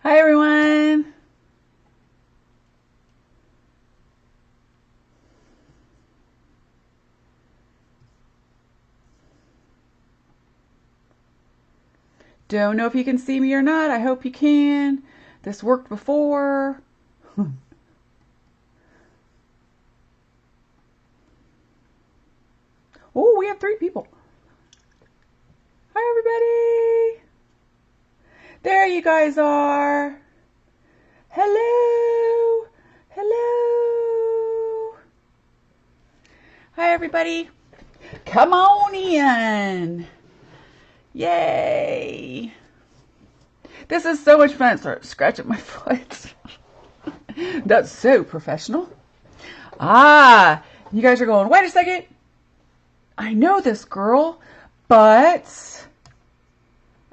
Hi everyone! Don't know if you can see me or not. I hope you can. This worked before. Oh, we have 3 people. Hi everybody! There you guys are. Hello! Hello! Hi everybody! Come on in! Yay! This is so much fun. Sorry, scratching my foot. That's so professional. You guys are going, wait a second. I know this girl, but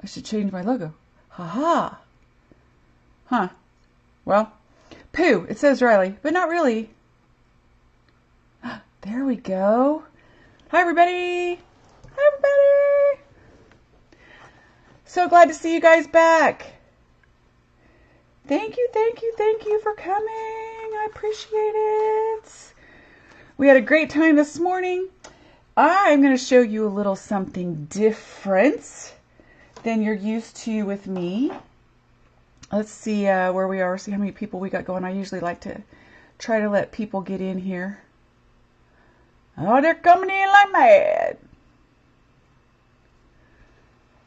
I should change my logo. Haha. Huh. Well, Pooh, it says Riley, but not really. There we go. Hi, everybody. Hi, everybody. So glad to see you guys back. Thank you, thank you, thank you for coming. I appreciate it. We had a great time this morning. I'm going to show you a little something different than you're used to with me. Let's see where we are, see how many people we got going. I usually like to try to let people get in here. Oh, they're coming in like mad.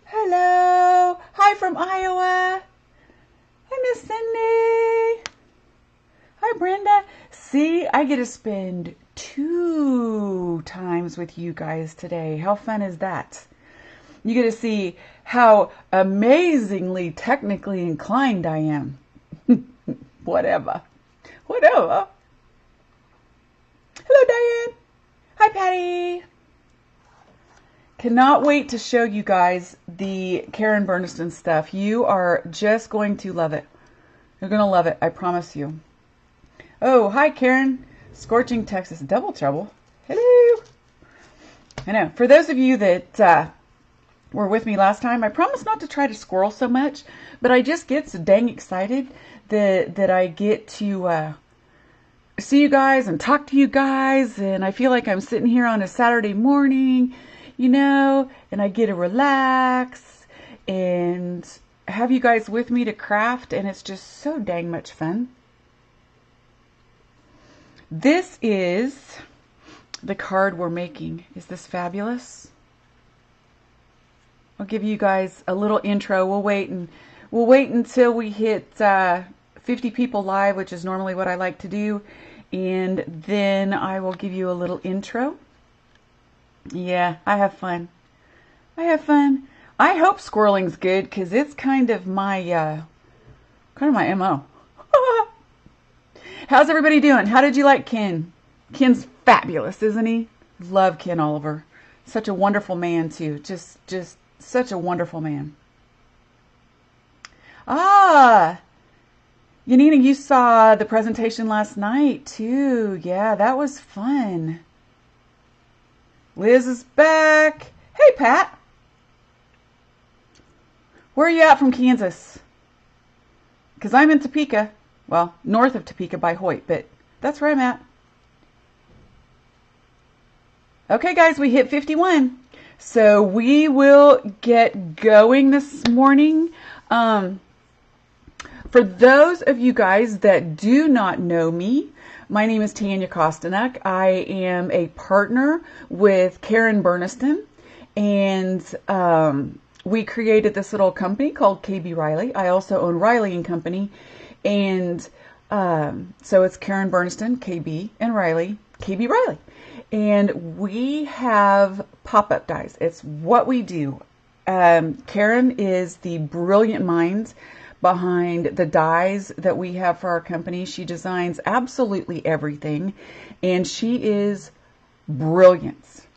Hello. Hi from Iowa. Hi, Miss Cindy. Hi, Brenda. See, I get to spend 2 times with you guys today. How fun is that? You get to see how amazingly technically inclined I am. Whatever. Whatever. Hello, Diane. Hi, Patty. Cannot wait to show you guys the Karen Burniston stuff. You are just going to love it. You're going to love it. I promise you. Oh, hi, Karen. Scorching Texas. Double trouble. Hello. I know. For those of you that were with me last time, I promised not to try to squirrel so much, but I just get so dang excited that I get to see you guys and talk to you guys, and I feel like I'm sitting here on a Saturday morning, you know, and I get to relax and have you guys with me to craft, and it's just so dang much fun. This is the card we're making. Is this fabulous? I'll give you guys a little intro. We'll wait until we hit 50 people live, which is normally what I like to do, and then I will give you a little intro. Yeah, I have fun. I have fun. I hope squirreling's good because it's kind of my MO. How's everybody doing? How did you like Ken? Ken's fabulous, isn't he? Love Ken Oliver. Such a wonderful man too. Just such a wonderful man. Yanina, you saw the presentation last night too. Yeah, that was fun. Liz is back. Hey, Pat. Where are you at from Kansas? Because I'm in Topeka. Well, north of Topeka by Hoyt, but that's where I'm at. Okay, guys, we hit 51. So we will get going this morning. For those of you guys that do not know me, my name is Tanya Kostanek. I am a partner with Karen Burniston, and we created this little company called KB Riley. I also own Riley and Company, and so it's Karen Burniston, KB, and Riley, KB Riley. And we have pop-up dies. It's what we do. Karen is the brilliant mind behind the dies that we have for our company. She designs absolutely everything, and she is brilliance.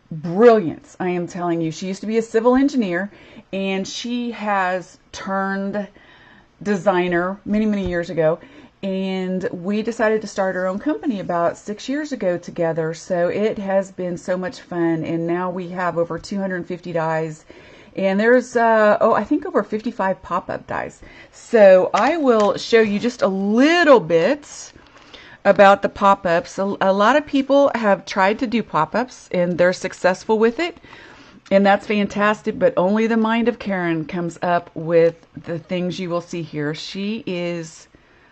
Brilliance, I am telling you. She used to be a civil engineer, and she has turned designer many, many years ago. And we decided to start our own company about 6 years ago together. So it has been so much fun. And now we have over 250 dies. And there's, I think over 55 pop-up dies. So I will show you just a little bit about the pop-ups. A lot of people have tried to do pop-ups and they're successful with it. And that's fantastic, but only the mind of Karen comes up with the things you will see here. She is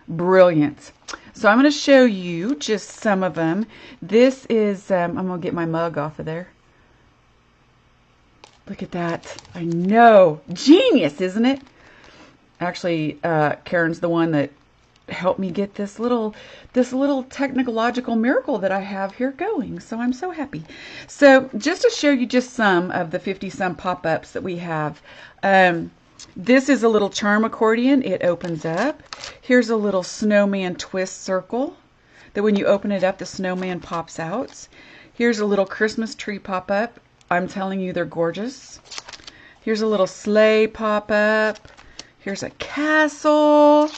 brilliant. So I'm going to show you just some of them. This is, I'm going to get my mug off of there. Look at that. I know. Genius, isn't it? Actually, Karen's the one that helped me get this little technological miracle that I have here going. So I'm so happy. So just to show you just some of the 50 some pop-ups that we have. This is a little charm accordion. It opens up. Here's a little snowman twist circle that when you open it up, the snowman pops out. Here's a little Christmas tree pop-up. I'm telling you, they're gorgeous. Here's a little sleigh pop-up. Here's a castle.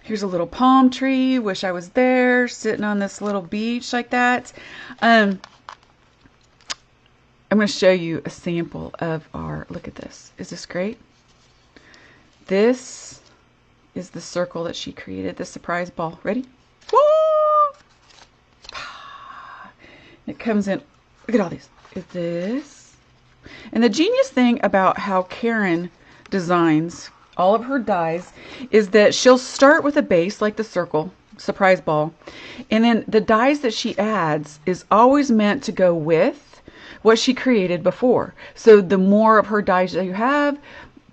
Here's a little palm tree. Wish I was there, sitting on this little beach like that. I'm going to show you a sample of our, look at this. Is this great? This is the circle that she created, the surprise ball. Ready? Woo! It comes in, look at all these. Is this? And the genius thing about how Karen designs all of her dies is that she'll start with a base like the circle, surprise ball, and then the dies that she adds is always meant to go with what she created before. So the more of her dies that you have,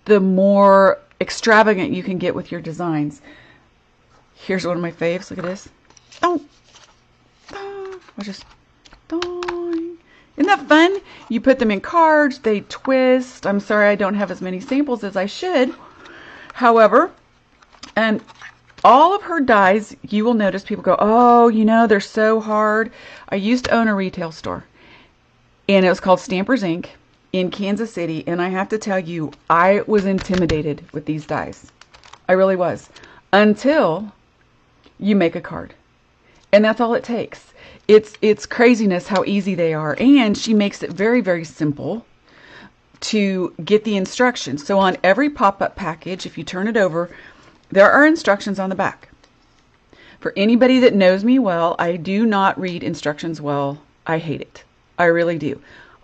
the more extravagant you can get with your designs. Here's one of my faves. Look at this. Oh, watch this. Isn't that fun? You put them in cards, they twist. I'm sorry I don't have as many samples as I should. However, and all of her dies, you will notice people go, oh, you know, they're so hard. I used to own a retail store, and it was called Stampers Inc. in Kansas City, and I have to tell you, I was intimidated with these dies. I really was. Until you make a card. And that's all it takes. It's craziness how easy they are. And she makes it very, very simple to get the instructions. So on every pop-up package, if you turn it over, there are instructions on the back. For anybody that knows me well, I do not read instructions well. I hate it. I really do.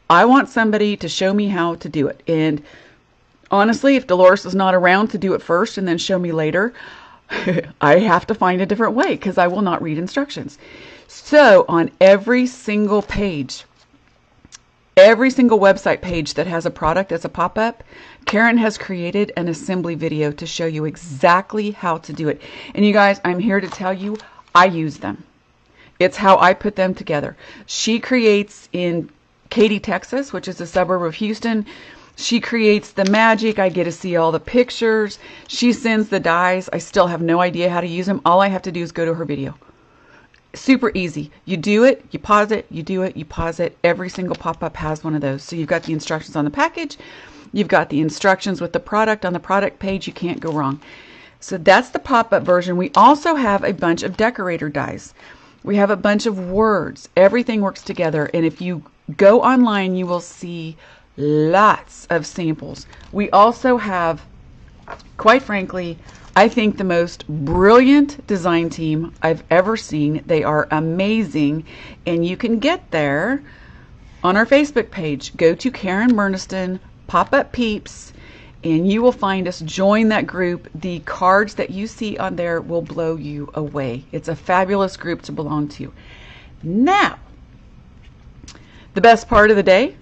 I want somebody to show me how to do it. And honestly, if Dolores is not around to do it first and then show me later, I have to find a different way because I will not read instructions. So on every single page, every single website page that has a product as a pop-up, Karen has created an assembly video to show you exactly how to do it. And you guys, I'm here to tell you, I use them. It's how I put them together. She creates in Katy, Texas, which is a suburb of Houston. She creates the magic. I get to see all the pictures. She sends the dies. I still have no idea how to use them. All I have to do is go to her video. Super easy. You do it, you pause it, you do it, you pause it. Every single pop-up has one of those. So you've got the instructions on the package. You've got the instructions with the product on the product page. You can't go wrong. So that's the pop-up version. We also have a bunch of decorator dies. We have a bunch of words. Everything works together. And if you go online, you will see lots of samples. We also have, quite frankly, I think the most brilliant design team I've ever seen. They are amazing, and you can get there on our Facebook page. Go to Karen Burniston Pop-Up Peeps, and you will find us. Join that group. The cards that you see on there will blow you away. It's a fabulous group to belong to. Now, the best part of the day,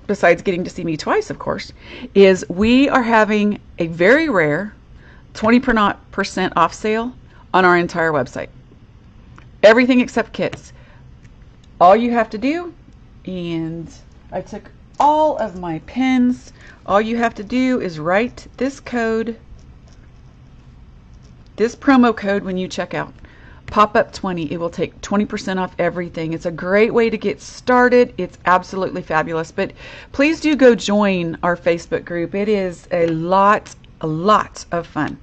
besides getting to see me twice, of course, is we are having a very rare 20% off sale on our entire website. Everything except kits. All you have to do, and I took all of my pens, all you have to do is write this code, this promo code when you check out. Pop-up 20. It will take 20% off everything. It's a great way to get started. It's absolutely fabulous. But please do go join our Facebook group. It is a lot of fun.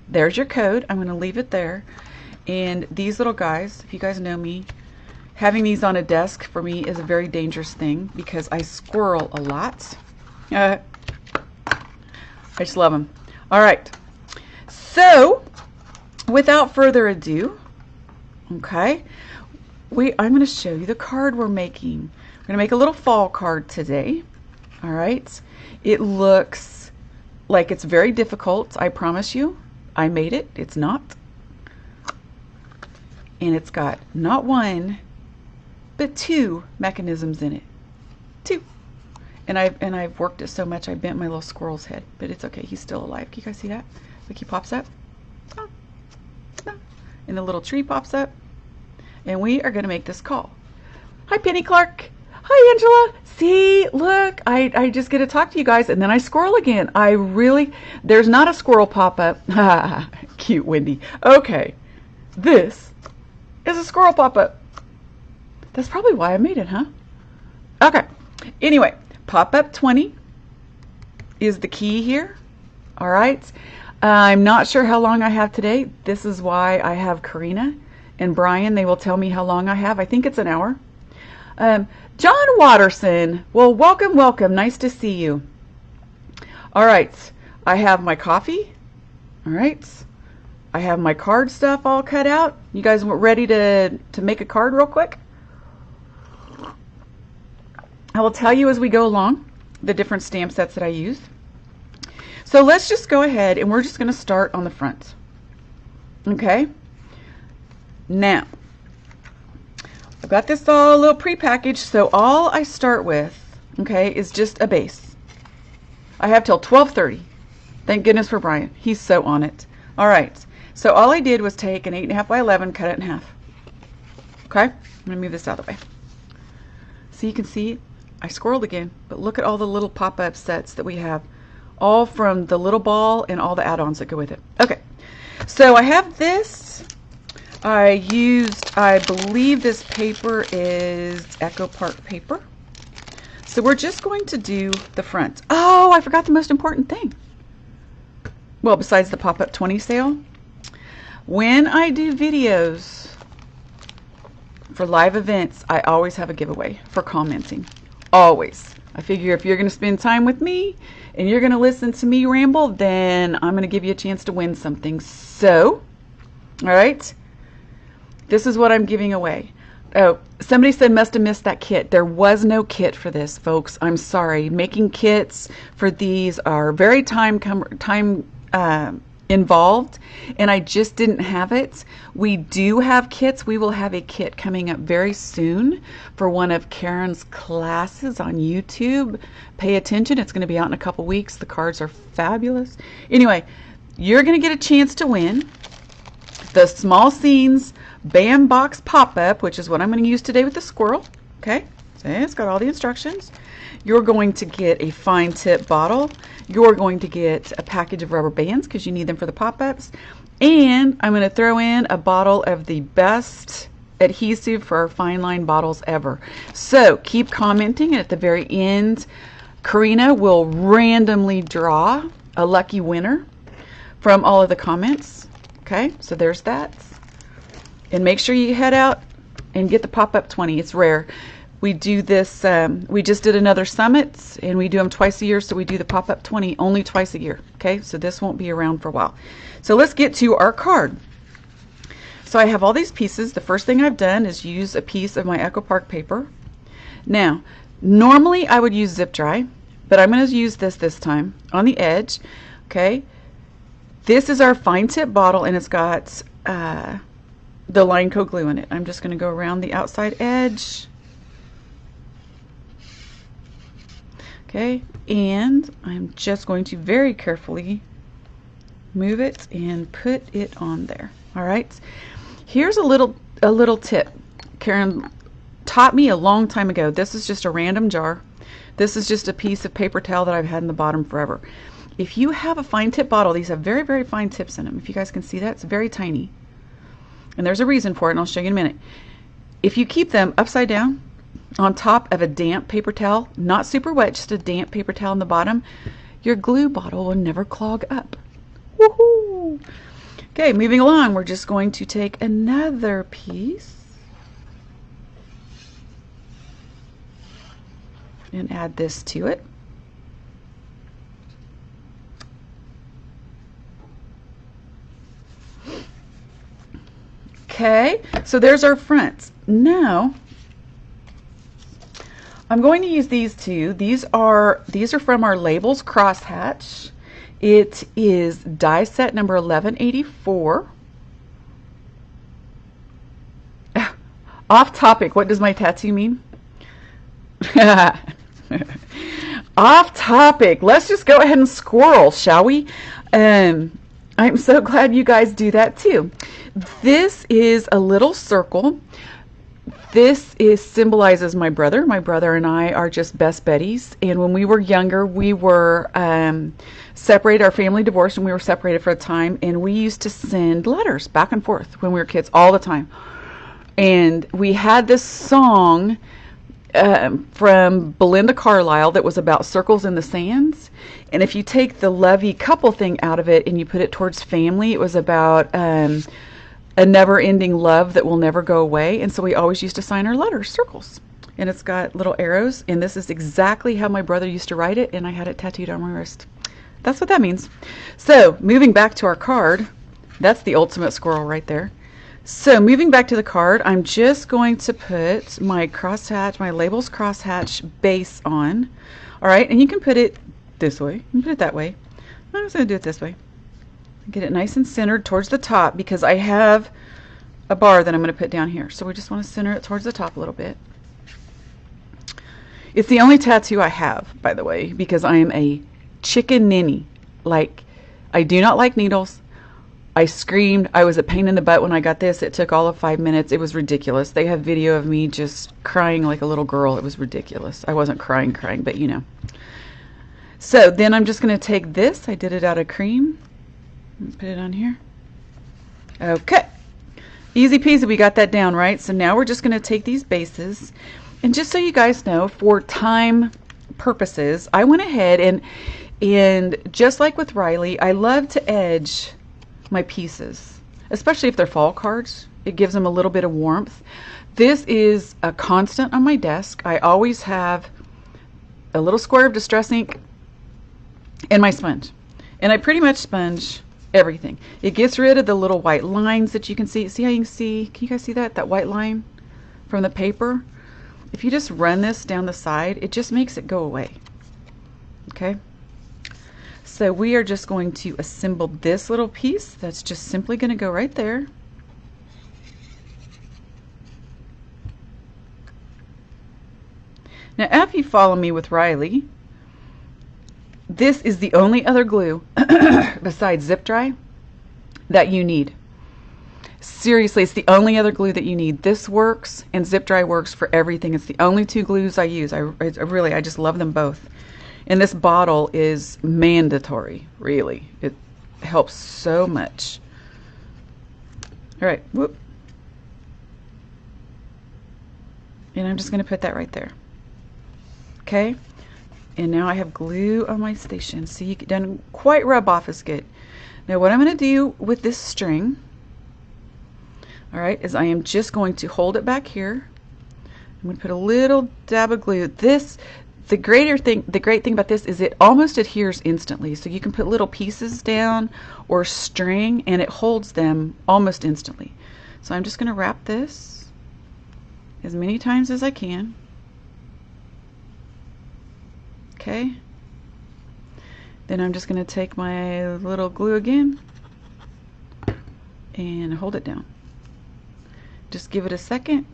There's your code. I'm going to leave it there. And these little guys, if you guys know me, having these on a desk for me is a very dangerous thing because I squirrel a lot. I just love them. All right. So, without further ado, okay, I'm going to show you the card we're making. We're going to make a little fall card today. All right. It looks like it's very difficult. I promise you. I made it. It's not. And it's got not one, but two mechanisms in it. Two. And I've worked it so much I bent my little squirrel's head, but it's okay. He's still alive. Can you guys see that? Look, he pops up. And the little tree pops up. And we are going to make this call. Hi, Penny Clark. Hi, Angela. See, look, I just get to talk to you guys, and then I squirrel again. There's not a squirrel pop-up. Cute, Wendy. Okay, this is a squirrel pop-up. That's probably why I made it, huh? Okay, anyway, pop-up 20 is the key here. All right, I'm not sure how long I have today. This is why I have Karina and Brian. They will tell me how long I have. I think it's an hour. John Watterson, well, welcome, welcome. Nice to see you. All right, I have my coffee. All right, I have my card stuff all cut out. You guys ready to make a card real quick? I will tell you as we go along the different stamp sets that I use. So let's just go ahead and we're just going to start on the front. Okay, now I've got this all a little pre-packaged, so all I start with, okay, is just a base. I have till 12:30. Thank goodness for Brian. He's so on it. All right, so all I did was take an 8.5 by 11, cut it in half. Okay, I'm going to move this out of the way. So you can see I squirreled again, but look at all the little pop-up sets that we have, all from the little ball and all the add-ons that go with it. Okay, so I have this. I believe this paper is Echo Park paper. So we're just going to do the front. Oh, I forgot the most important thing. Well, besides the pop-up 20 sale, when I do videos for live events, I always have a giveaway for commenting. Always. I figure if you're going to spend time with me and you're going to listen to me ramble, then I'm going to give you a chance to win something. So, all right. This is what I'm giving away. Oh, somebody said must have missed that kit. There was no kit for this, folks. I'm sorry. Making kits for these are very time involved, and I just didn't have it. We do have kits. We will have a kit coming up very soon for one of Karen's classes on YouTube. Pay attention. It's going to be out in a couple weeks. The cards are fabulous. Anyway, you're going to get a chance to win the Small Scenes Bam Box Pop-Up, which is what I'm going to use today with the squirrel. Okay, so it's got all the instructions. You're going to get a fine tip bottle. You're going to get a package of rubber bands because you need them for the pop-ups. And I'm going to throw in a bottle of the best adhesive for our fine line bottles ever. So keep commenting, and at the very end, Karina will randomly draw a lucky winner from all of the comments. Okay, so there's that. And make sure you head out and get the pop-up 20. It's rare. We do this, we just did another summit, and we do them twice a year, so we do the pop-up 20 only twice a year. Okay, so this won't be around for a while. So let's get to our card. So I have all these pieces. The first thing I've done is use a piece of my Echo Park paper. Now, normally I would use zip dry, but I'm going to use this time on the edge. Okay, this is our fine tip bottle, and it's got the line coat glue in it. I'm just going to go around the outside edge. Okay, and I'm just going to very carefully move it and put it on there. All right, here's a little tip Karen taught me a long time ago. This is just a random jar. This is just a piece of paper towel that I've had in the bottom forever. If you have a fine tip bottle, these have very, very fine tips in them. If you guys can see that, it's very tiny. And there's a reason for it, and I'll show you in a minute. If you keep them upside down on top of a damp paper towel, not super wet, just a damp paper towel on the bottom, your glue bottle will never clog up. Woohoo! Okay, moving along, we're just going to take another piece and add this to it. Okay, so there's our fronts. Now, I'm going to use these two. These are from our Labels crosshatch. It is die set number 1184. Off topic, what does my tattoo mean? Off topic. Let's just go ahead and squirrel, shall we? I'm so glad you guys do that too. This is a little circle. This symbolizes my brother. My brother and I are just best buddies. And when we were younger, we were separated. Our family divorced and we were separated for a time. And we used to send letters back and forth when we were kids all the time. And we had this song from Belinda Carlisle that was about circles in the sands. And if you take the lovey couple thing out of it and you put it towards family, it was about a never-ending love that will never go away. And so we always used to sign our letters circles. And it's got little arrows. And this is exactly how my brother used to write it. And I had it tattooed on my wrist. That's what that means. So moving back to our card, that's the ultimate squirrel right there. So moving back to the card, I'm just going to put my crosshatch, my Labels crosshatch base on. All right, and you can put it this way. You can put it that way. I'm just going to do it this way. Get it nice and centered towards the top because I have a bar that I'm going to put down here. So we just want to center it towards the top a little bit. It's the only tattoo I have, by the way, because I am a chicken ninny. Like, I do not like needles. I screamed. I was a pain in the butt when I got this. It took all of 5 minutes. It was ridiculous. They have video of me just crying like a little girl. It was ridiculous. I wasn't crying, but you know. So then I'm just going to take this. I did it out of cream. Put it on here. Okay. Easy peasy. We got that down, right? So now we're just going to take these bases. And just so you guys know, for time purposes, I went ahead and just like with Riley, I love to edge my pieces, especially if they're fall cards. It gives them a little bit of warmth. This is a constant on my desk. I always have a little square of Distress ink and my sponge, and I pretty much sponge everything. It gets rid of the little white lines that you can see. See how you can see? Can you guys see that white line from the paper? If you just run this down the side, it just makes it go away. Okay. So we are just going to assemble this little piece. That's just simply going to go right there. Now, if you follow me with Riley, this is the only other glue besides Zip Dry that you need. Seriously, it's the only other glue that you need. This works and Zip Dry works for everything. It's the only two glues I use. I just love them both. And this bottle is mandatory, really. It helps so much. All right, whoop. And I'm just going to put that right there. Okay, and now I have glue on my station. See, it doesn't quite rub off as good. Now what I'm going to do with this string, all right, is I am just going to hold it back here. I'm going to put a little dab of glue. The great thing about this is it almost adheres instantly. So you can put little pieces down or string and it holds them almost instantly. So I'm just going to wrap this as many times as I can. Okay. Then I'm just going to take my little glue again and hold it down. Just give it a second.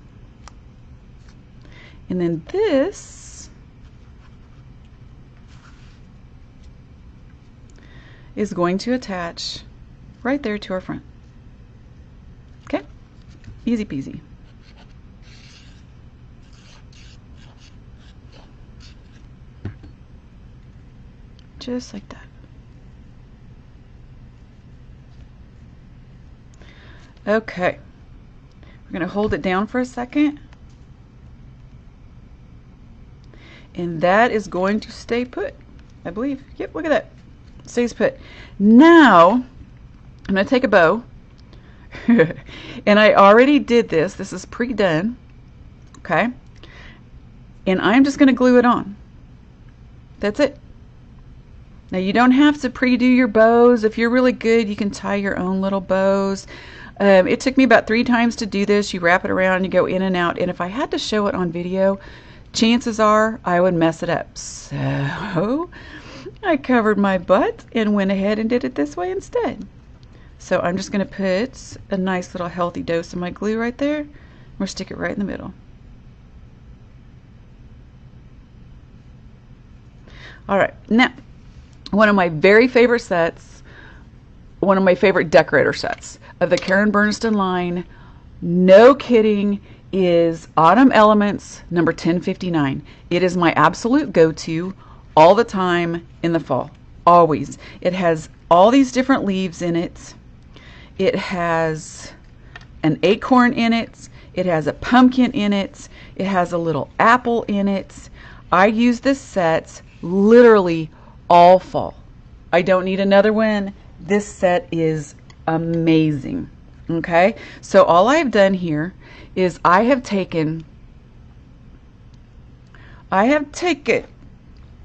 And then this is going to attach right there to our front. Okay? Easy peasy. Just like that. Okay. We're going to hold it down for a second. And that is going to stay put, I believe. Yep, look at that. Stays put. Now, I'm going to take a bow. And I already did this. This is pre-done. Okay? And I'm just going to glue it on. That's it. Now you don't have to pre-do your bows. If you're really good, you can tie your own little bows. It took me about 3 times to do this. You wrap it around, you go in and out, and if I had to show it on video, chances are I would mess it up. So I covered my butt and went ahead and did it this way instead. So I'm just going to put a nice little healthy dose of my glue right there. We'll stick it right in the middle. All right, now one of my very favorite sets, one of my favorite decorator sets of the Karen Burniston line, no kidding, is Autumn Elements number 1059. It is my absolute go-to all the time in the fall, always. It has all these different leaves in it. It has an acorn in it. It has a pumpkin in it. It has a little apple in it. I use this set literally all fall. I don't need another one. This set is amazing. Okay, so all I've done here is I have taken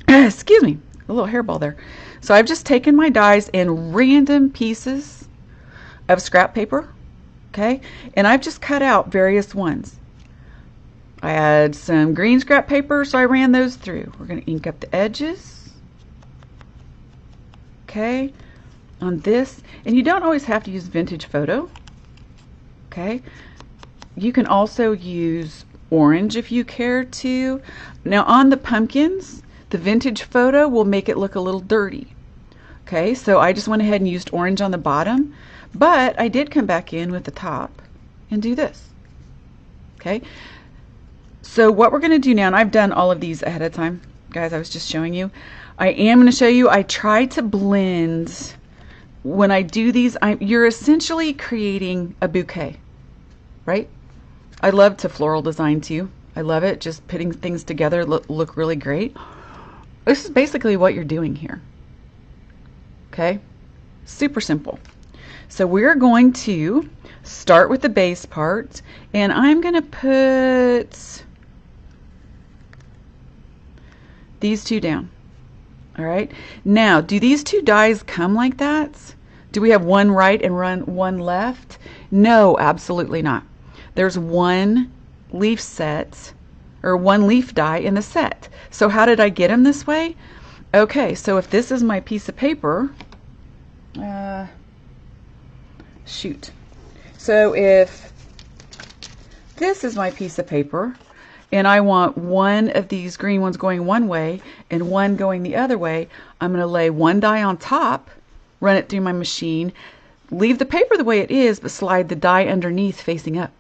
excuse me, a little hairball there. So I've just taken my dies and random pieces of scrap paper, okay, and I've just cut out various ones. I had some green scrap paper, so I ran those through. We're going to ink up the edges, okay, on this. And you don't always have to use vintage photo, okay. You can also use orange if you care to. Now on the pumpkins, the vintage photo will make it look a little dirty, okay, so I just went ahead and used orange on the bottom, but I did come back in with the top and do this, okay. So what we're going to do now, and I've done all of these ahead of time, guys, I was just showing you. I am going to show you, I try to blend, when I do these, you're essentially creating a bouquet, right? I love to floral design too. I love it, just putting things together look really great. This is basically what you're doing here, okay? Super simple. So we're going to start with the base part, and I'm going to put these two down. All right, now do these two dies come like that? Do we have one right and one left? No, absolutely not. There's one leaf set, or one leaf die in the set. So how did I get them this way? Okay, so if this is my piece of paper, shoot. So if this is my piece of paper, and I want one of these green ones going one way and one going the other way, I'm going to lay one die on top, run it through my machine, leave the paper the way it is, but slide the die underneath facing up.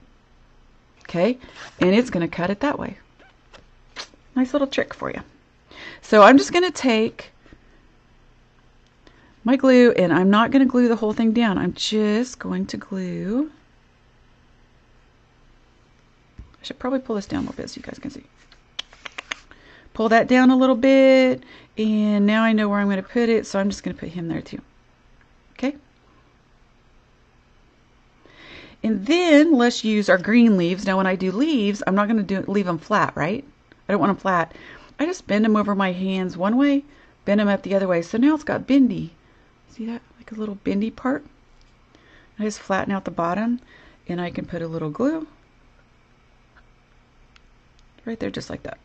Okay, and it's going to cut it that way. Nice little trick for you. So I'm just going to take my glue, and I'm not going to glue the whole thing down. I'm just going to glue. I should probably pull this down a little bit so you guys can see. Pull that down a little bit, and now I know where I'm going to put it, so I'm just going to put him there too. Okay. And then let's use our green leaves. Now when I do leaves, I'm not going to leave them flat, right? I don't want them flat. I just bend them over my hands one way, bend them up the other way. So now it's got bendy. See that? Like a little bendy part. I just flatten out the bottom, and I can put a little glue right there, just like that.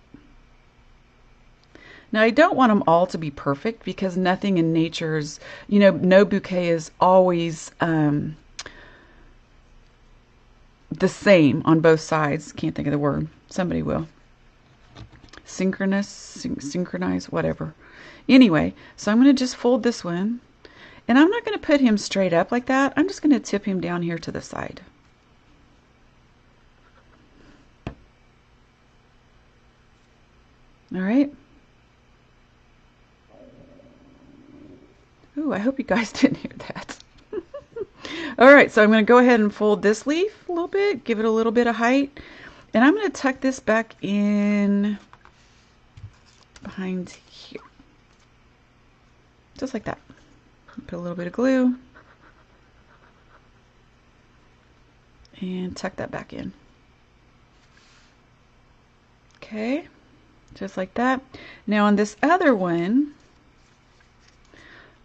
Now I don't want them all to be perfect, because nothing in nature is, you know, no bouquet is always the same on both sides. Can't think of the word. Somebody will. Synchronize, whatever. Anyway, so I'm going to just fold this one, and I'm not going to put him straight up like that. I'm just going to tip him down here to the side. All right. Ooh, I hope you guys didn't hear that. All right, so I'm going to go ahead and fold this leaf a little bit, give it a little bit of height, and I'm going to tuck this back in behind here. Just like that. Put a little bit of glue and tuck that back in. Okay. Just like that. Now on this other one,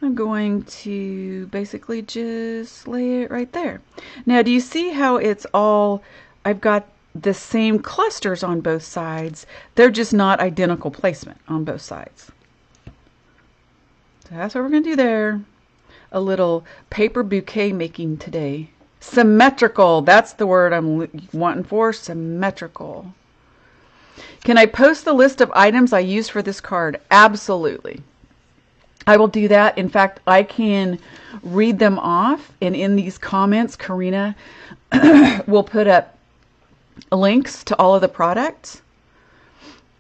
I'm going to basically just lay it right there. Now, do you see how it's all, I've got the same clusters on both sides. They're just not identical placement on both sides. So that's what we're going to do there. A little paper bouquet making today. Symmetrical. That's the word I'm wanting for. Symmetrical. Can I post the list of items I use for this card? Absolutely. I will do that. In fact, I can read them off, and in these comments, Karina will put up links to all of the products.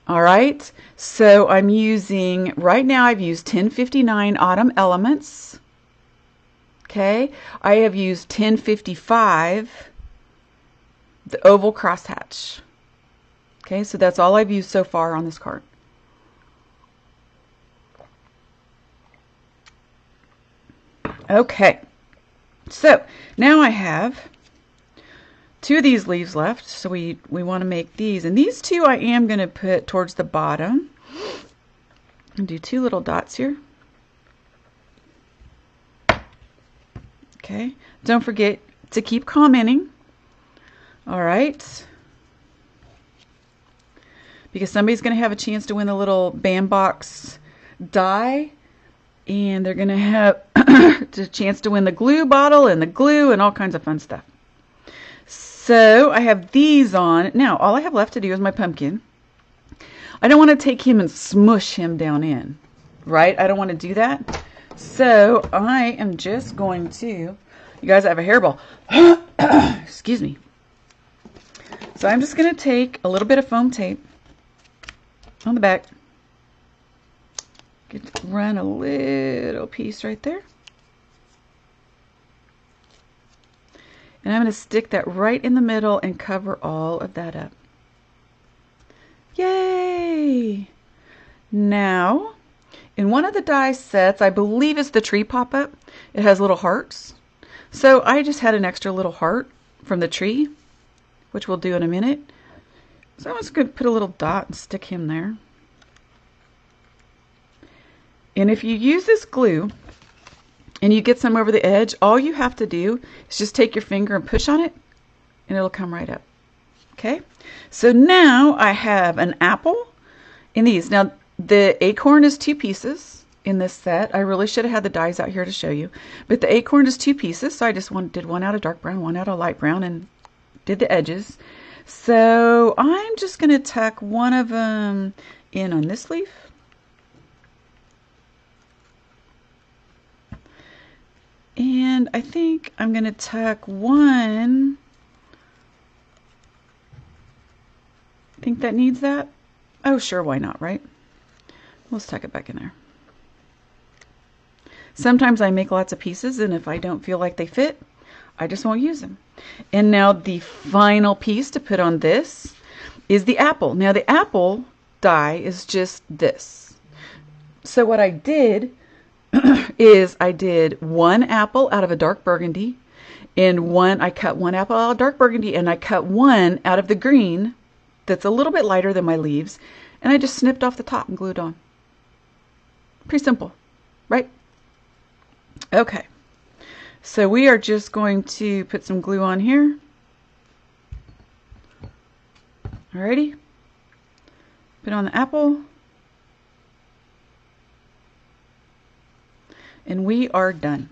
All right. So I'm using, right now I've used 1059 Autumn Elements. Okay. I have used 1055, the oval crosshatch. Okay. So that's all I've used so far on this card. Okay. So now I have 2 of these leaves left, so we want to make these. And these 2 I am going to put towards the bottom. And do 2 little dots here. Okay. Don't forget to keep commenting. All right. Because somebody's going to have a chance to win the little bandbox die. And they're going to have a chance to win the glue bottle and the glue and all kinds of fun stuff. So I have these on. Now, all I have left to do is my pumpkin. I don't want to take him and smush him down in, right? I don't want to do that. So I am just going to, you guys, I have a hairball. Excuse me. So I'm just going to take a little bit of foam tape on the back. Run a little piece right there. And I'm going to stick that right in the middle and cover all of that up. Yay! Now, in one of the die sets, I believe it's the tree pop-up, it has little hearts. So I just had an extra little heart from the tree, which we'll do in a minute. So I'm just going to put a little dot and stick him there. And if you use this glue and you get some over the edge, all you have to do is just take your finger and push on it and it'll come right up. Okay, so now I have an apple in these. Now the acorn is 2 pieces in this set. I really should have had the dies out here to show you, but the acorn is 2 pieces, so I just did one out of dark brown, one out of light brown, and did the edges. So I'm just going to tuck one of them in on this leaf. And I think I'm going to tuck one. Think that needs that? Oh, sure, why not, right? Let's tuck it back in there. Sometimes I make lots of pieces, and if I don't feel like they fit, I just won't use them. And now the final piece to put on this is the apple. Now the apple die is just this. So what I did is I did 1 apple out of a dark burgundy, and I cut 1 apple out of dark burgundy, and I cut 1 out of the green that's a little bit lighter than my leaves, and I just snipped off the top and glued on. Pretty simple, right? Okay, so we are just going to put some glue on here. Alrighty, put on the apple. And we are done.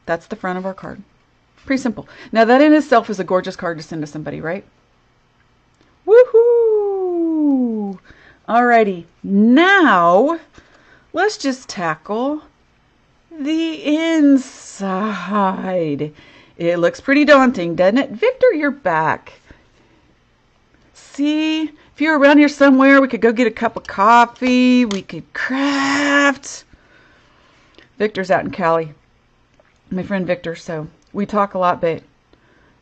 That's the front of our card. Pretty simple. Now that in itself is a gorgeous card to send to somebody, right? Woohoo! Alrighty, now let's just tackle the inside. It looks pretty daunting, doesn't it? Victor, you're back. See, if you're around here somewhere, we could go get a cup of coffee. We could craft. Victor's out in Cali. My friend Victor, so we talk a lot, but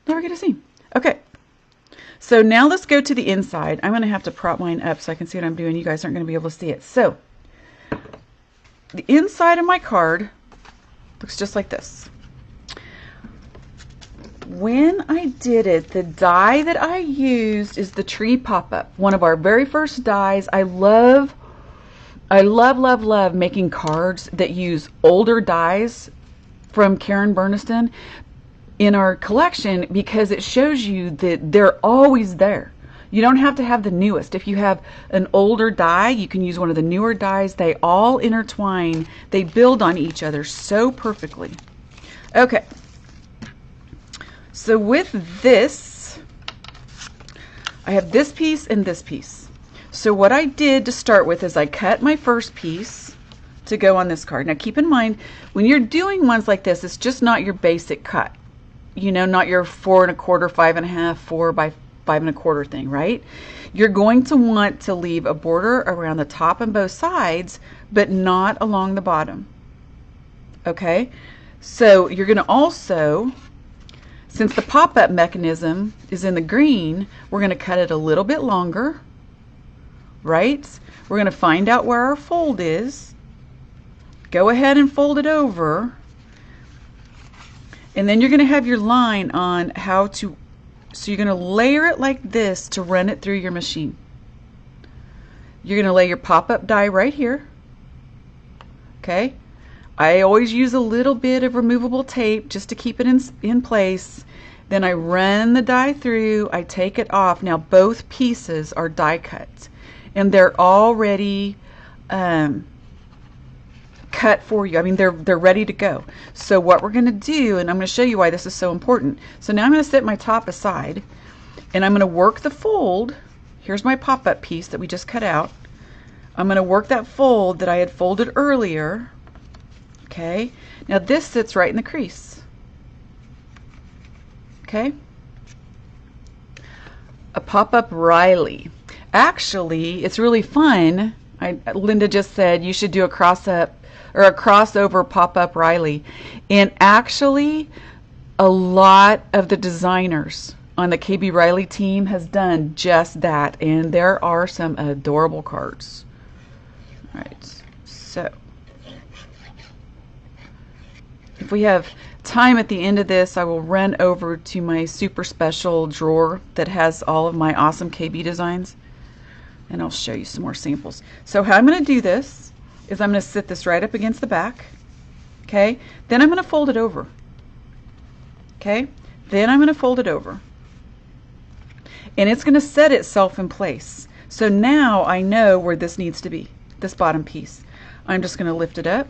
never get to see him. Okay. So now let's go to the inside. I'm going to have to prop mine up so I can see what I'm doing. You guys aren't going to be able to see it. So the inside of my card looks just like this. When I did it, the die that I used is the tree pop-up. One of our very first dies. I love I love, love, love making cards that use older dies from Karen Burniston in our collection because it shows you that they're always there. You don't have to have the newest. If you have an older die, you can use one of the newer dies. They all intertwine. They build on each other so perfectly. Okay. So with this, I have this piece and this piece. So what I did to start with is I cut my first piece to go on this card. Now keep in mind, when you're doing ones like this, it's just not your basic cut. You know, not your 4 1/4, 5 1/2, 4 by 5 1/4 thing, right? You're going to want to leave a border around the top and both sides, but not along the bottom. Okay? So you're going to also, since the pop-up mechanism is in the green, we're going to cut it a little bit longer, right? We're going to find out where our fold is. Go ahead and fold it over. And then you're going to have your line on how to, so you're going to layer it like this to run it through your machine. You're going to lay your pop-up die right here. Okay? I always use a little bit of removable tape just to keep it in place. Then I run the die through, I take it off. Now both pieces are die cut and they're already cut for you. I mean, they're ready to go. So what we're going to do, and I'm going to show you why this is so important. So now I'm going to set my top aside and I'm going to work the fold. Here's my pop-up piece that we just cut out. I'm going to work that fold that I had folded earlier. Okay, now this sits right in the crease. Okay, a pop-up Riley. Actually, it's really fun. Linda just said you should do a cross-up or a crossover pop-up Riley. And actually, a lot of the designers on the KB Riley team has done just that. And there are some adorable cards. All right, so if we have time at the end of this, I will run over to my super special drawer that has all of my awesome KB designs. And I'll show you some more samples. So how I'm going to do this is I'm going to sit this right up against the back. Okay. Then I'm going to fold it over. Okay. Then I'm going to fold it over. And it's going to set itself in place. So now I know where this needs to be, this bottom piece. I'm just going to lift it up,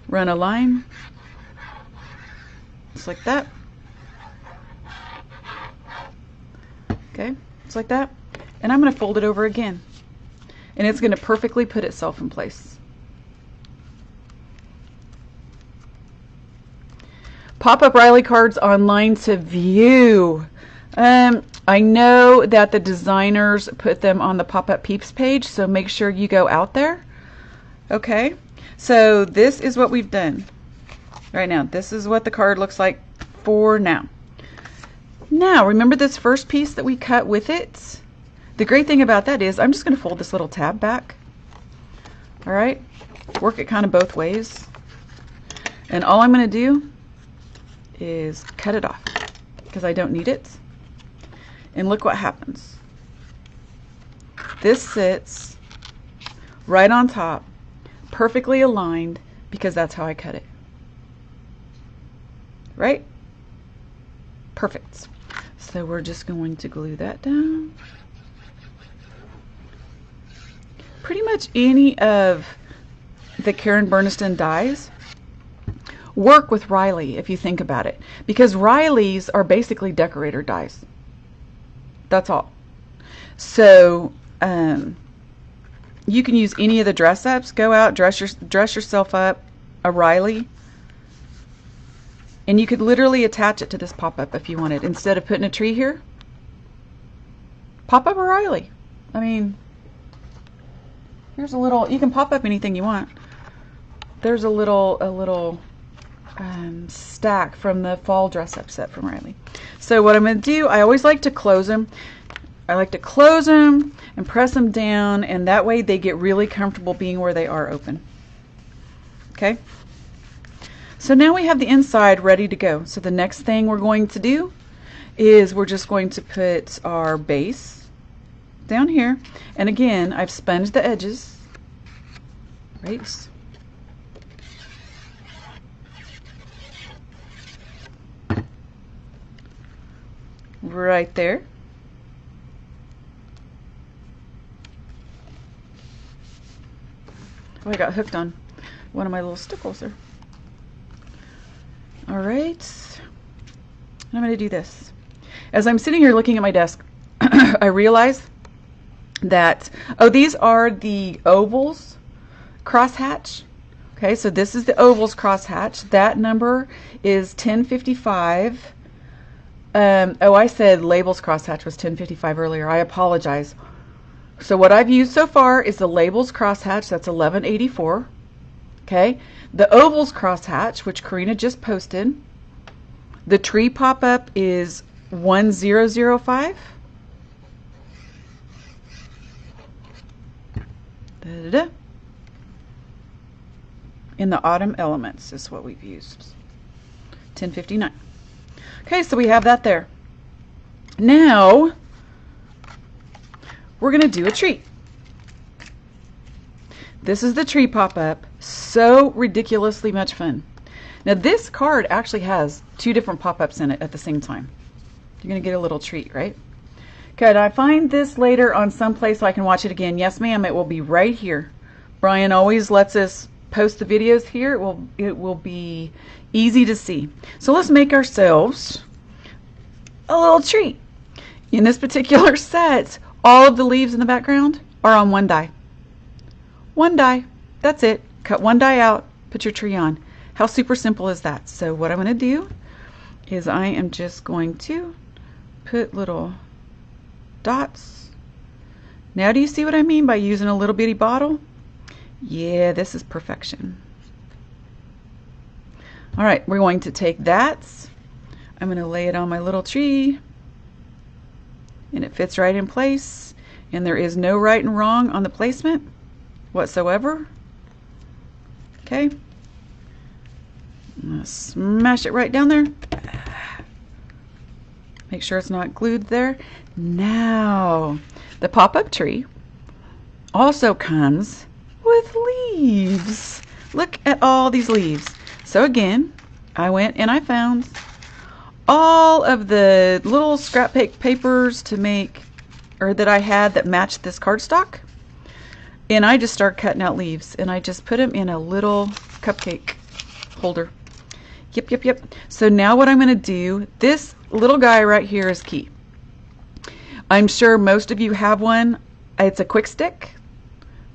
run a line, just like that. Okay. Just like that. And I'm going to fold it over again. And it's going to perfectly put itself in place. Pop-up Riley cards online to view. I know that the designers put them on the Pop-Up Peeps page, so make sure you go out there. Okay, so this is what we've done right now. This is what the card looks like for now. Now, remember this first piece that we cut with it? The great thing about that is I'm just going to fold this little tab back. All right, work it kind of both ways. And all I'm going to do is cut it off because I don't need it. And look what happens. This sits right on top, perfectly aligned, because that's how I cut it. Right? Perfect. So we're just going to glue that down. Pretty much any of the Karen Burniston dies work with Riley if you think about it, because Riley's are basically decorator dies. That's all. So you can use any of the dress ups. Go out, dress yourself up a Riley, and you could literally attach it to this pop-up if you wanted. Instead of putting a tree here, pop up a Riley. I mean, here's a little, you can pop up anything you want. There's a little stack from the fall dress up set from Riley. So what I'm going to do, I always like to close them. I like to close them and press them down, and that way they get really comfortable being where they are open. Okay. So now we have the inside ready to go. So the next thing we're going to do is we're just going to put our base down here. And again, I've sponged the edges. Right. Right there. Oh, I got hooked on one of my little stickles there. All right. I'm going to do this. As I'm sitting here looking at my desk, I realize that, oh, these are the ovals crosshatch. Okay, so this is the ovals crosshatch. That number is 1055. Oh, I said labels crosshatch was 1055 earlier. I apologize. So what I've used so far is the labels crosshatch. That's 1184. Okay, the ovals crosshatch, which Karina just posted. The tree pop-up is 1005. Da-da-da. In the autumn elements is what we've used. 1059. Okay, so we have that there. Now we're going to do a tree. This is the tree pop-up. So ridiculously much fun. Now this card actually has 2 different pop-ups in it at the same time. You're going to get a little treat, right? Could I find this later on some place so I can watch it again? Yes, ma'am. It will be right here. Brian always lets us post the videos here. It will be easy to see. So let's make ourselves a little tree. In this particular set, all of the leaves in the background are on 1 die. 1 die. That's it. Cut 1 die out, put your tree on. How super simple is that? So what I'm going to do is I am just going to put little dots. Now do you see what I mean by using a little bitty bottle? Yeah, this is perfection. All right, we're going to take that. I'm going to lay it on my little tree, and it fits right in place, and there is no right and wrong on the placement whatsoever. Okay, I'm going to smash it right down there. Make sure it's not glued there. Now, the pop-up tree also comes with leaves. Look at all these leaves. So again, I went and I found all of the little scrap papers to make, or that I had that matched this cardstock. And I just started cutting out leaves, and I just put them in a little cupcake holder. Yep. So now what I'm going to do, this little guy right here is key. I'm sure most of you have one. It's a quick stick.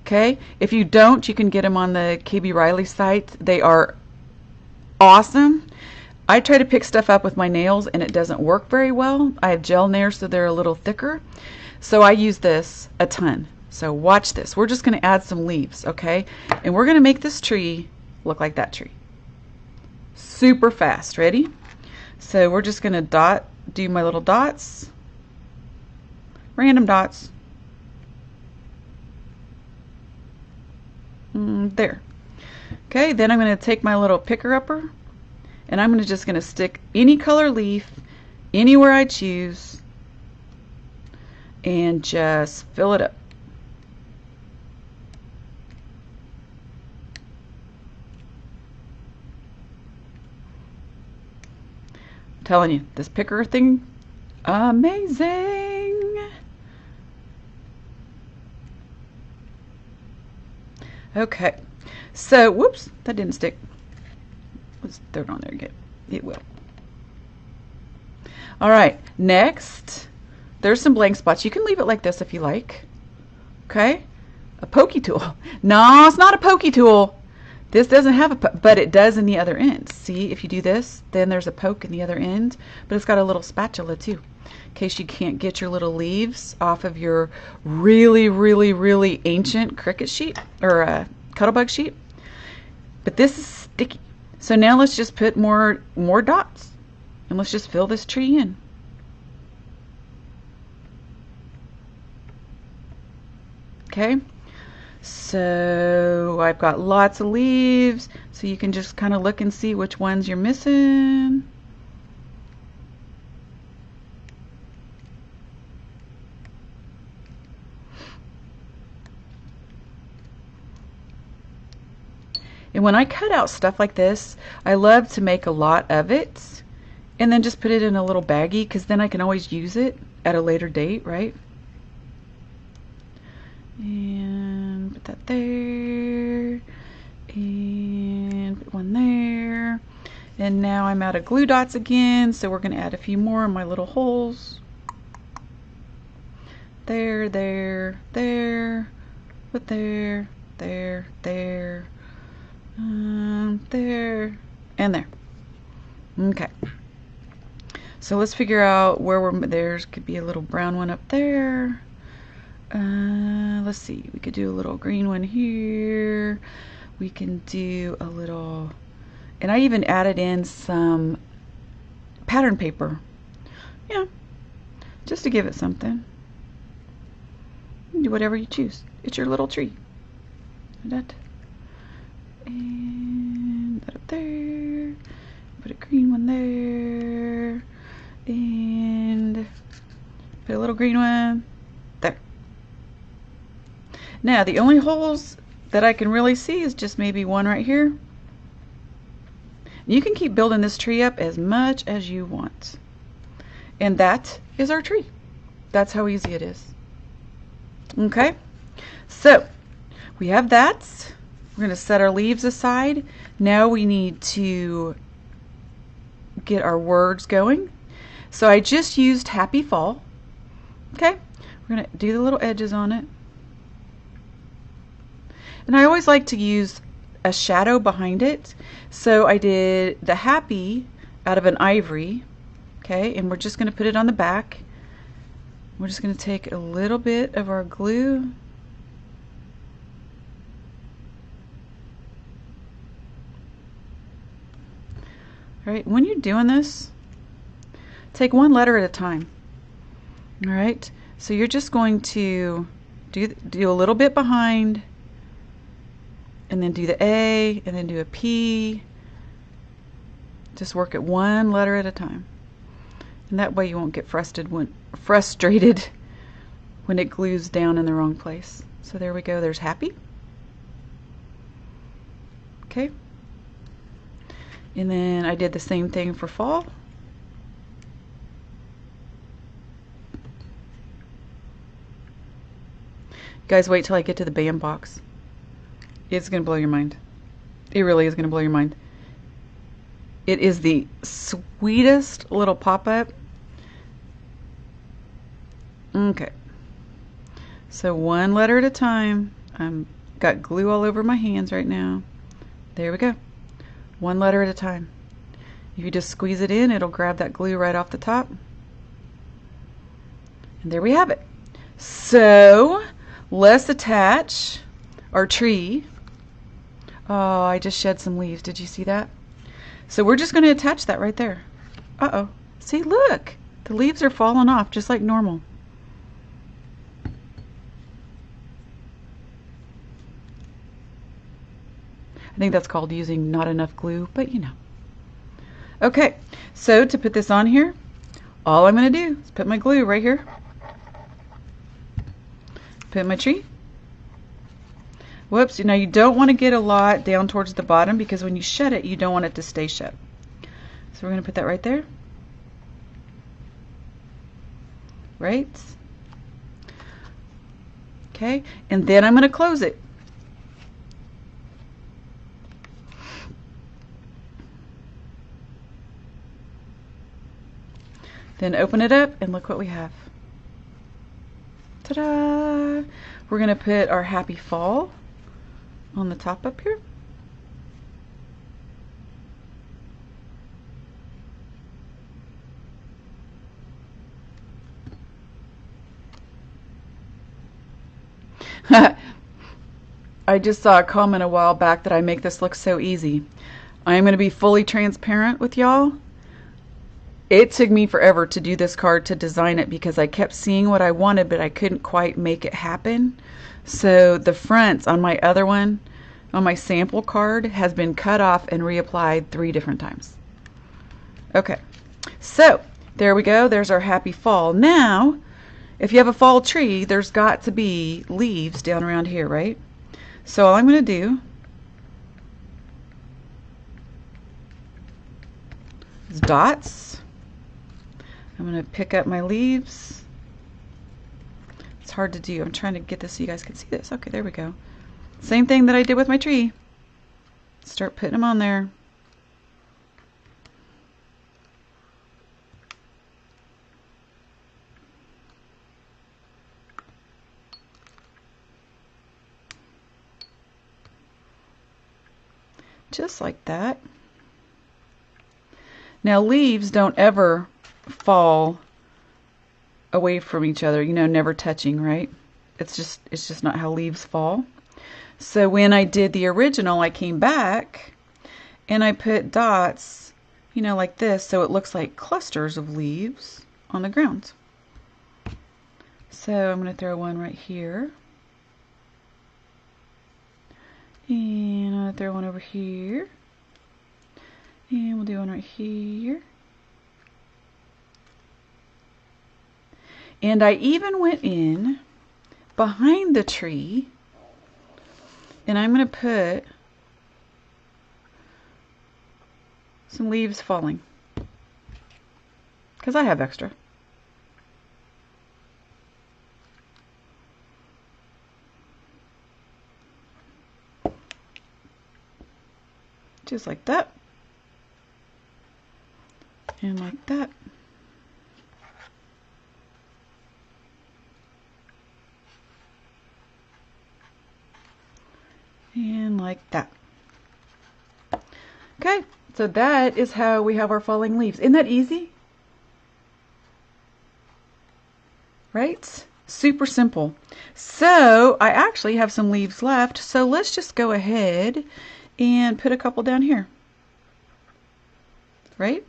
Okay. If you don't, you can get them on the KB Riley site. They are awesome. I try to pick stuff up with my nails and it doesn't work very well. I have gel nails, so they're a little thicker. So I use this a ton. So watch this. We're just going to add some leaves, okay? And we're going to make this tree look like that tree. Super fast. Ready? So we're just going to do my little dots. Random dots. There. Okay, then I'm going to take my little picker-upper, and I'm just going to stick any color leaf anywhere I choose and just fill it up. I'm telling you, this picker thing, amazing. Okay, so whoops, that didn't stick. Let's throw it on there again. It will. All right, next, there's some blank spots. You can leave it like this if you like. Okay, a pokey tool. No, it's not a pokey tool. This doesn't have a, but it does in the other end. See, if you do this, then there's a poke in the other end, but it's got a little spatula too, in case you can't get your little leaves off of your really ancient Cricut sheet or Cuttlebug sheet. But this is sticky. So now let's just put more dots, and let's just fill this tree in. Okay. So I've got lots of leaves, so you can just kind of look and see which ones you're missing. And when I cut out stuff like this, I love to make a lot of it and then just put it in a little baggie, because then I can always use it at a later date, right? And put that there, and put one there. And now I'm out of glue dots again, so we're going to add a few more in my little holes. There, there, there, but there, there, there, there, and there. Okay. So let's figure out where there's could be a little brown one up there. Let's see, we could do a little green one here. We can do a little, and I even added in some pattern paper. Yeah, just to give it something. You can do whatever you choose. It's your little tree. That. And that up there. Put a green one there. And put a little green one there. Now the only holes that I can really see is just maybe one right here. You can keep building this tree up as much as you want. And that is our tree. That's how easy it is. Okay, so we have that. We're going to set our leaves aside. Now we need to get our words going. So I just used Happy Fall. Okay, we're going to do the little edges on it. And I always like to use a shadow behind it. So I did the happy out of an ivory. Okay, and we're just going to put it on the back. We're just going to take a little bit of our glue. All right, when you're doing this, take one letter at a time. All right, so you're just going to do a little bit behind, and then do the A, and then do a P. Just work at one letter at a time. And that way you won't get frustrated when it glues down in the wrong place. So there we go, there's happy. Okay. And then I did the same thing for fall. Guys, wait till I get to the band box. It's going to blow your mind. It really is going to blow your mind. It is the sweetest little pop-up. Okay. So one letter at a time. I've got glue all over my hands right now. There we go. One letter at a time. If you just squeeze it in, it'll grab that glue right off the top. And there we have it. So let's attach our tree. Oh, I just shed some leaves. Did you see that? So we're just going to attach that right there. Uh-oh. See, look. The leaves are falling off just like normal. I think that's called using not enough glue, but you know. Okay, so to put this on here, all I'm going to do is put my glue right here. Put my tree. Whoops, now you don't want to get a lot down towards the bottom, because when you shut it, you don't want it to stay shut. So we're going to put that right there. Right? Okay, and then I'm going to close it. Then open it up and look what we have. Ta-da! We're going to put our happy fall on the top up here. I just saw a comment a while back that I make this look so easy. I am going to be fully transparent with y'all. It took me forever to do this card, to design it, because I kept seeing what I wanted, but I couldn't quite make it happen. So the fronts on my other one, on my sample card, has been cut off and reapplied 3 different times. Okay, so there we go. There's our happy fall. Now, if you have a fall tree, there's got to be leaves down around here, right? So all I'm going to do is dots. I'm going to pick up my leaves. It's hard to do. I'm trying to get this so you guys can see this. Okay, there we go. Same thing that I did with my tree. Start putting them on there. Just like that. Now leaves don't ever fall away from each other, you know, never touching, right? It's just not how leaves fall. So when I did the original, I came back and I put dots, you know, like this, so it looks like clusters of leaves on the ground. So I'm going to throw one right here. And I'll throw one over here. And we'll do one right here. And I even went in behind the tree and I'm going to put some leaves falling because I have extra. Just like that. And like that. And like that. Okay, so that is how we have our falling leaves. Isn't that easy? Right? Super simple. So I actually have some leaves left, so let's just go ahead and put a couple down here. Right?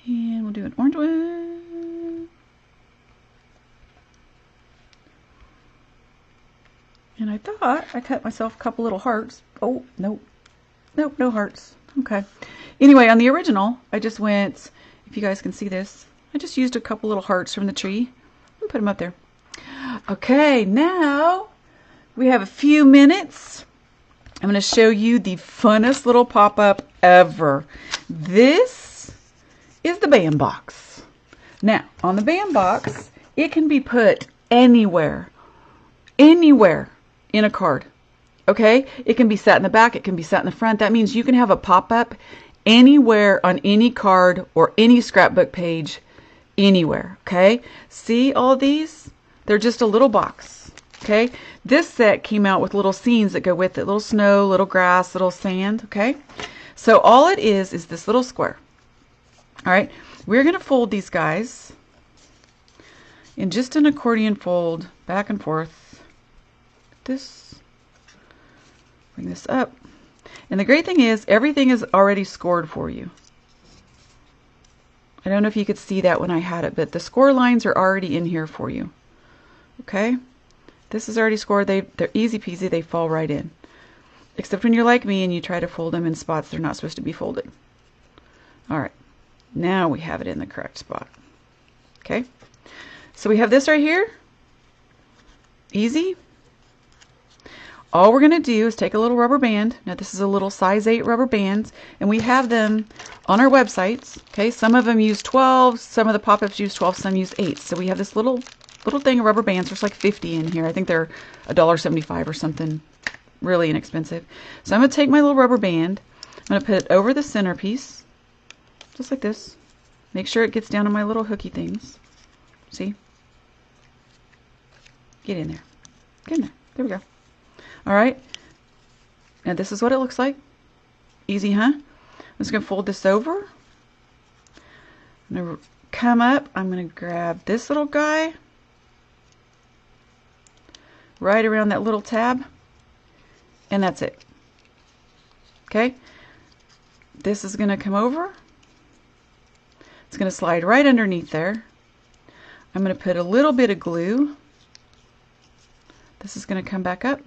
And we'll do an orange one. And I thought I cut myself a couple little hearts. Oh, nope. Nope, no hearts. Okay. Anyway, on the original, I just went, if you guys can see this, I just used a couple little hearts from the tree and put them up there. Okay, now we have a few minutes. I'm going to show you the funnest little pop-up ever. This is the band box. Now, on the band box, it can be put anywhere in a card. Okay? It can be set in the back, it can be set in the front. That means you can have a pop-up anywhere on any card or any scrapbook page, anywhere. Okay? See all these? They're just a little box. Okay? This set came out with little scenes that go with it. Little snow, little grass, little sand. Okay? So all it is this little square. Alright? We're going to fold these guys in just an accordion fold, back and forth. This. Bring this up. And the great thing is, everything is already scored for you. I don't know if you could see that when I had it, but the score lines are already in here for you. Okay? This is already scored. They're easy peasy. They fall right in. Except when you're like me and you try to fold them in spots they're not supposed to be folded. Alright. Now we have it in the correct spot. Okay? So we have this right here. Easy. All we're going to do is take a little rubber band. Now this is a little size 8 rubber band, and we have them on our websites. Okay, some of them use 12, some of the pop-ups use 12, some use 8. So we have this little thing of rubber bands. There's like 50 in here. I think they're $1.75 or something, really inexpensive. So I'm going to take my little rubber band. I'm going to put it over the centerpiece, just like this. Make sure it gets down on my little hooky things. See? Get in there. Get in there. There we go. Alright, now this is what it looks like. Easy, huh? I'm just going to fold this over. I'm going to come up. I'm going to grab this little guy right around that little tab, and that's it. Okay? This is going to come over. It's going to slide right underneath there. I'm going to put a little bit of glue. This is going to come back up.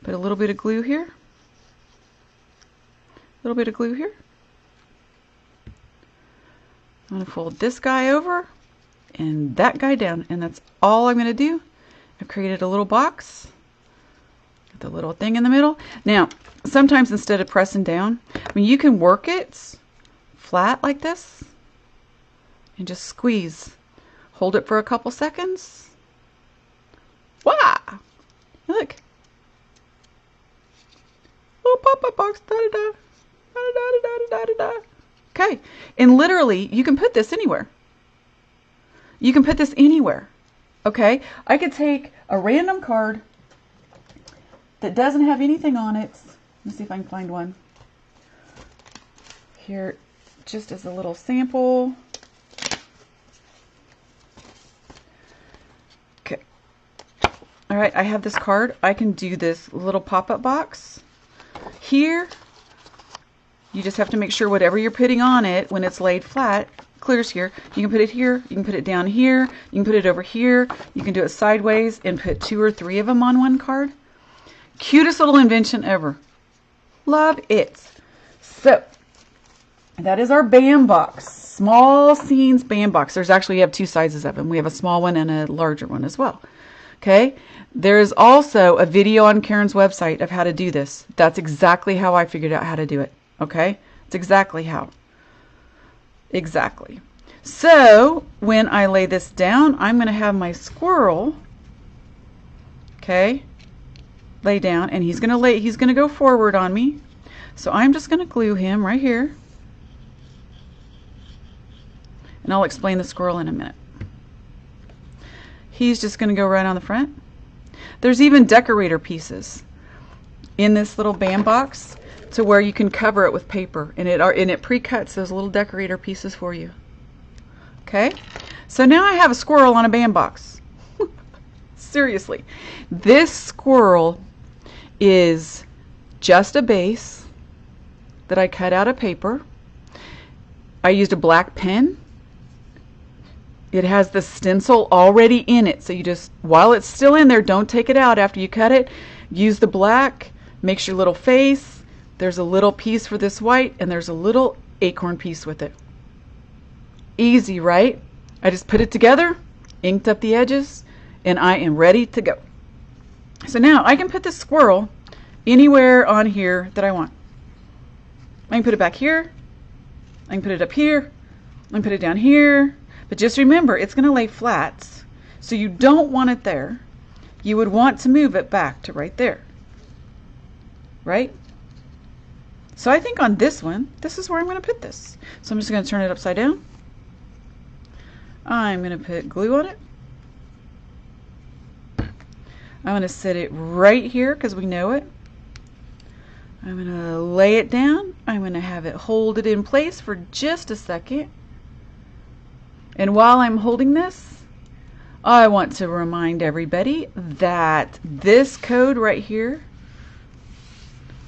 Put a little bit of glue here. A little bit of glue here. I'm going to fold this guy over and that guy down, and that's all I'm going to do. I've created a little box the little thing in the middle. Now, sometimes instead of pressing down, I mean, you can work it flat like this and just squeeze. Hold it for a couple seconds. Wow! Look. Little pop-up box. Da-da-da. Da-da-da-da-da-da-da. Okay. And literally, you can put this anywhere. You can put this anywhere. Okay? I could take a random card that doesn't have anything on it. Let's see if I can find one. Here, just as a little sample. Okay. All right, I have this card. I can do this little pop-up box. Here, you just have to make sure whatever you're putting on it, when it's laid flat, clears here. You can put it here, you can put it down here, you can put it over here, you can do it sideways and put 2 or 3 of them on one card. Cutest little invention ever. Love it. So, that is our BAM box. Small Scenes BAM box. There's actually, we have 2 sizes of them. We have a small one and a larger one as well. Okay? There's also a video on Karen's website of how to do this. That's exactly how I figured out how to do it. Okay? It's exactly how. Exactly. So, when I lay this down, I'm going to have my squirrel, okay, lay down, and he's going to go forward on me. So I'm just going to glue him right here. And I'll explain the squirrel in a minute. He's just going to go right on the front. There's even decorator pieces in this little BAM box to where you can cover it with paper, and it pre-cuts those little decorator pieces for you. Okay? So now I have a squirrel on a BAM box. Seriously. This squirrel is just a base that I cut out of paper. I used a black pen. It has the stencil already in it, so you just, while it's still in there, don't take it out after you cut it. Use the black, makes your little face. There's a little piece for this white, and there's a little acorn piece with it. Easy, right? I just put it together, inked up the edges, and I am ready to go. So now I can put this squirrel anywhere on here that I want. I can put it back here. I can put it up here. I can put it down here. But just remember, it's going to lay flat, so you don't want it there. You would want to move it back to right there. Right? So I think on this one, this is where I'm going to put this. So I'm just going to turn it upside down. I'm going to put glue on it. I'm going to set it right here because we know it. I'm going to lay it down. I'm going to have it hold it in place for just a second. And while I'm holding this, I want to remind everybody that this code right here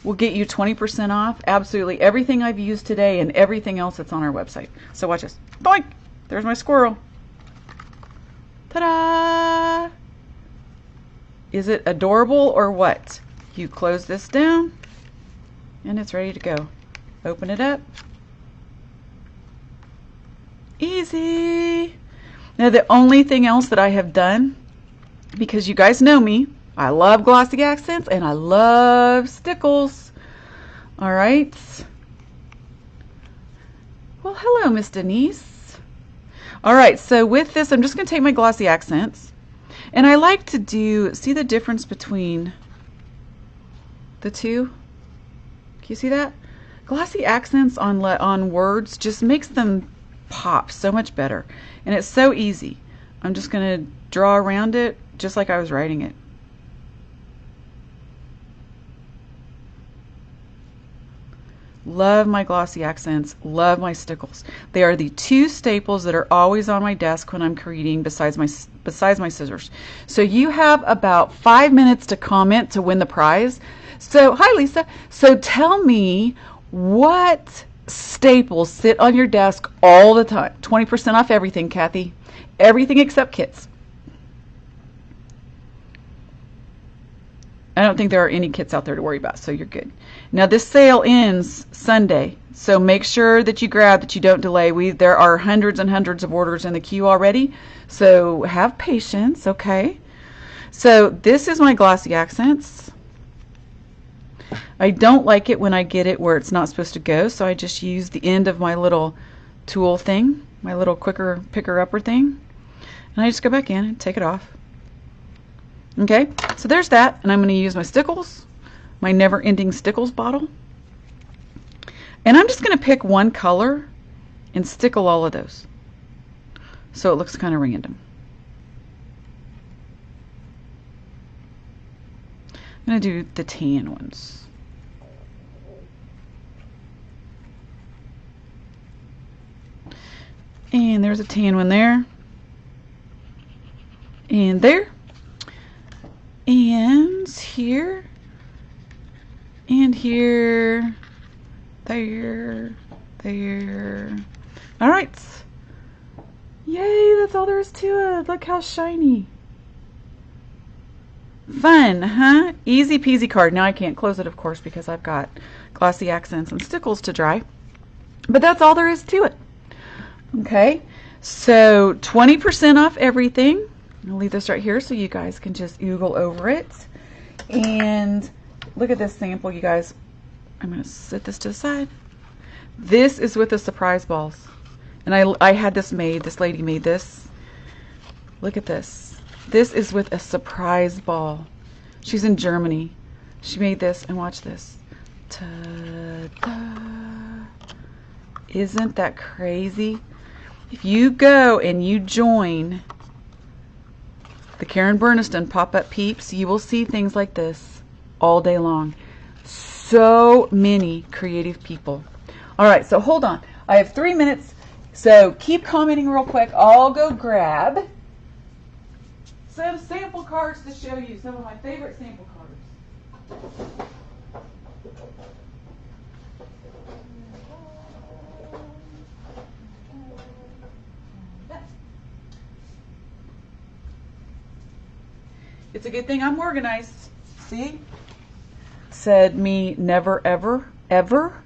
will get you 20% off absolutely everything I've used today and everything else that's on our website. So watch this. Boink! There's my squirrel. Ta-da! Is it adorable or what? You close this down and it's ready to go. Open it up. Easy. Now the only thing else that I have done, because you guys know me, I love glossy accents and I love stickles. All right. Well, hello, Miss Denise. All right, so with this, I'm just going to take my glossy accents, and I like to do, see the difference between the two? Can you see that? Glossy accents on words just makes them pop so much better, and it's so easy. I'm just going to draw around it just like I was writing it. Love my glossy accents, love my stickles. They are the 2 staples that are always on my desk when I'm creating besides my scissors. So you have about 5 minutes to comment to win the prize. So, hi Lisa. So tell me what staples sit on your desk all the time. 20% off everything, Kathy. Everything except kits. I don't think there are any kits out there to worry about, so you're good. Now this sale ends Sunday, so make sure that you grab, that you don't delay. There are hundreds and hundreds of orders in the queue already, so have patience, okay? So this is my glossy accents. I don't like it when I get it where it's not supposed to go, so I just use the end of my little tool thing, my little quicker picker-upper thing, and I just go back in and take it off. Okay, so there's that, and I'm going to use my stickles, my never-ending stickles bottle, and I'm just going to pick one color and stickle all of those so it looks kind of random. I'm going to do the tan ones. And there's a tan one there. And there. And here. And here. There. There. Alright. Yay, that's all there is to it. Look how shiny. Fun, huh? Easy peasy card. Now I can't close it, of course, because I've got glossy accents and stickles to dry. But that's all there is to it. Okay, so 20% off everything. I'll leave this right here so you guys can just oogle over it. And look at this sample, you guys. I'm going to set this to the side. This is with the surprise balls. And I had this made. This lady made this. Look at this. This is with a surprise ball. She's in Germany. She made this, and watch this. Ta-da. Isn't that crazy? If you go and you join the Karen Burniston pop-up peeps, you will see things like this all day long. So many creative people. All right, so hold on. I have 3 minutes, so keep commenting real quick. I'll go grab some sample cards to show you some of my favorite sample cards. It's a good thing I'm organized. See? Said me never, ever, ever.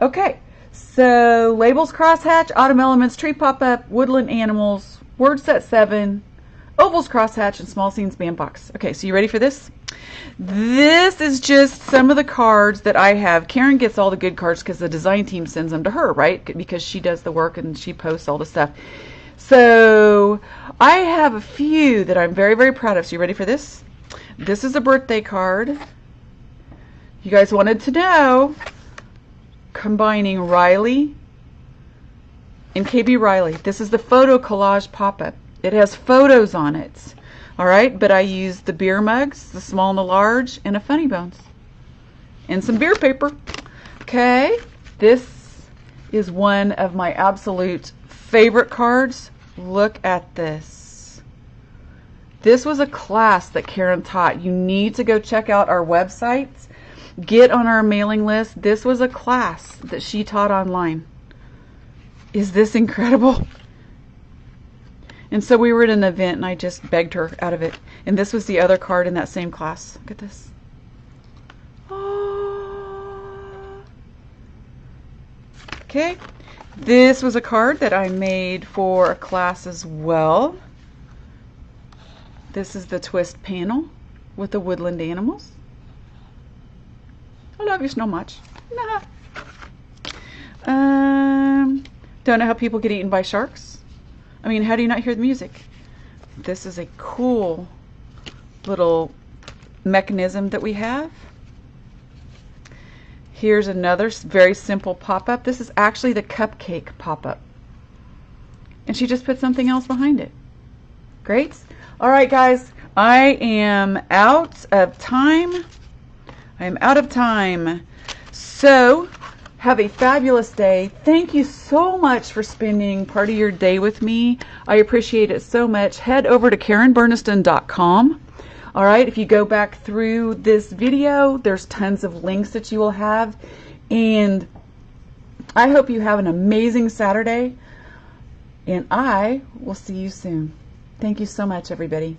Okay, so labels, crosshatch, autumn elements, tree pop-up, woodland animals, word set 7, ovals, crosshatch, and small scenes bandbox. Okay, so you ready for this? This is just some of the cards that I have. Karen gets all the good cards because the design team sends them to her, right? Because she does the work and she posts all the stuff. So I have a few that I'm very, very proud of. So you ready for this? This is a birthday card. You guys wanted to know, combining Riley and KB Riley. This is the photo collage pop-up. It has photos on it. All right, but I used the beer mugs, the small and the large, and a funny bones. And some beer paper. Okay, this is one of my absolute favorite cards. Look at this. This was a class that Karen taught. You need to go check out our website. Get on our mailing list. This was a class that she taught online. Is this incredible? And so we were at an event and I just begged her out of it. And this was the other card in that same class. Look at this. Oh. Okay. This was a card that I made for a class as well. This is the twist panel with the woodland animals. I love you so much. Nah. Don't know how people get eaten by sharks. I mean, how do you not hear the music? This is a cool little mechanism that we have. Here's another very simple pop-up. This is actually the cupcake pop-up. And she just put something else behind it. Great. All right, guys. I am out of time. I am out of time. So, have a fabulous day. Thank you so much for spending part of your day with me. I appreciate it so much. Head over to KarenBurniston.com. All right, if you go back through this video, there's tons of links that you will have. And I hope you have an amazing Saturday. And I will see you soon. Thank you so much, everybody.